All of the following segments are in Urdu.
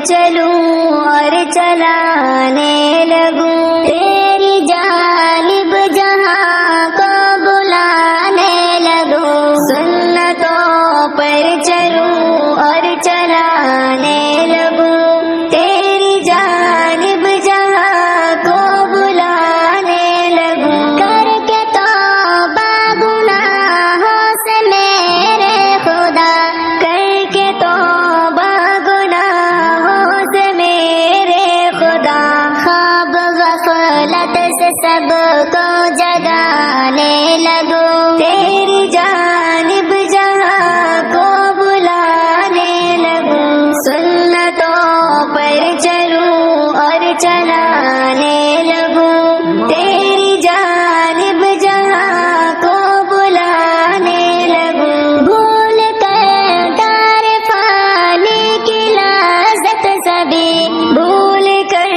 چلوں اور چلانے لگوں، تیری جانب جہاں کو بلانے لگوں، سنتوں پر چلوں اور چلانے لگوں، تیری جانب جہاں کو بلانے لگوں، کر کے توبہ گناہوں سے میرے خدا، کر کے توبہ گناہوں سے میرے خدا، خواب غفلت سے سب کو جگانے لگوں، تیری جانب جہاں کو بلانے لگوں، سنتوں پر چلوں اور چلانے لگوں، تیری جانب جہاں کو بلانے لگوں، بھول کر دار فانی کی لذت سبھی، بھول کر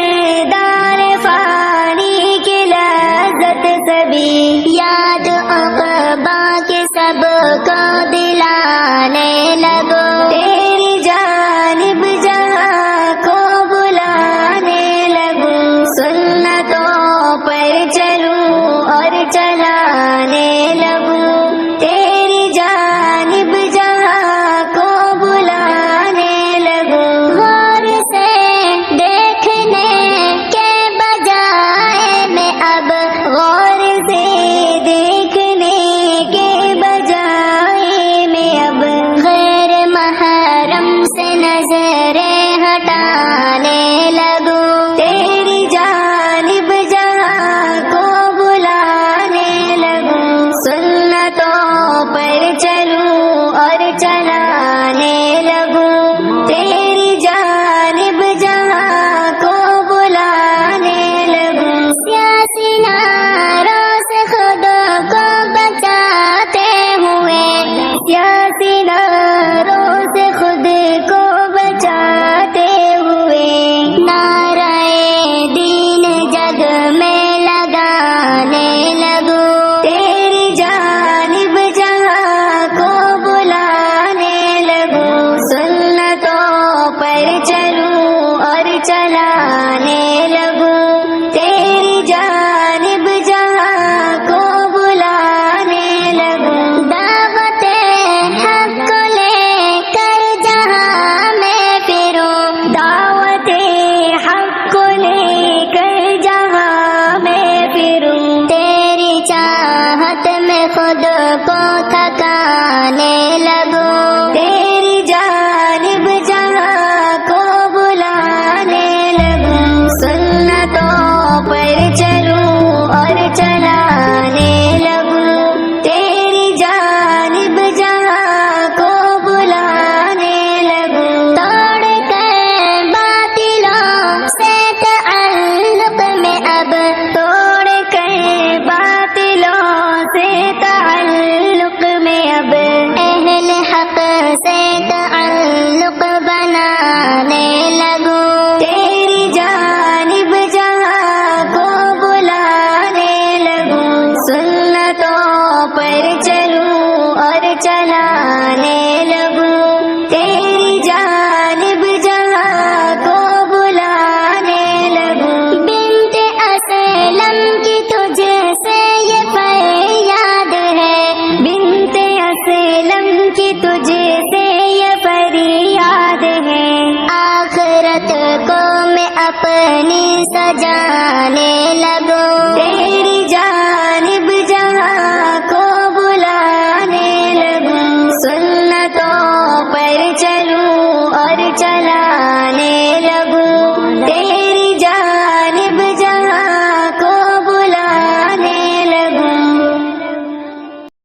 دار فانی کی لذت سبھی، یاد عقبہ کے سب کو دلانے لگوں، تیری جانب جہاں کو بلانے لگوں، سنتوں پر چلوں اور چلانے لگوں، تیری جانب جہاں کو بلانے لگوں، غور سے دیکھنے کے بجائے میں اب، غور سے دیکھنے کے بجائے میں اب، غیر محرم سے نظریں ہٹانے لگوں، تیری جانب جہاں کو بلانے لگوں، سنتوں پر چلوں اور چلانے لگوں، تیری جانب جہاں کو بلانے لگوں، سیاسی نعروں سے خود کو بچاتے ہوئے، سیاسی نعروں سے خود کو بچاتے ہوئے، نعرہ دین جگ میں لگانے لگوں، تیری جانب جہاں کو بلانے لگوں، سنتوں پر چلوں اور چلانے لگوں، تیری جانب جہاں کو بلانے لگوں، دعوت حق کو لے کر جہاں میں پھروں، دعوت حق کو لے کر جہاں میں پھروں، تیری چاہت میں خود کو تھکانے لگوں، تیری جانب جہاں کو بلانے لگوں، سنتوں پر چلوں اور چلانے لگوں، تیری جانب جہاں کو بلانے لگوں، توڑ کر باطلوں سے تعلق میں اب، توڑ کر باطلوں سے تعلق میں اب، اہل حق سے تعلق بنانے لگوں، تیری جانب جہاں کو بلانے لگوں، سنتوں پر چلوں اور چلانے لگوں، تیری جانب جہاں کو بلانے لگوں، بنت اسلم کی تجھ سے یہ فریاد ہے، بنت اسلم کی تجھ سے یہ فریاد ہے، آخرت کو میں اپنی سجانے لگوں، تیری جانب جہاں کو بلانے لگوں، سنتوں پر چلوں اور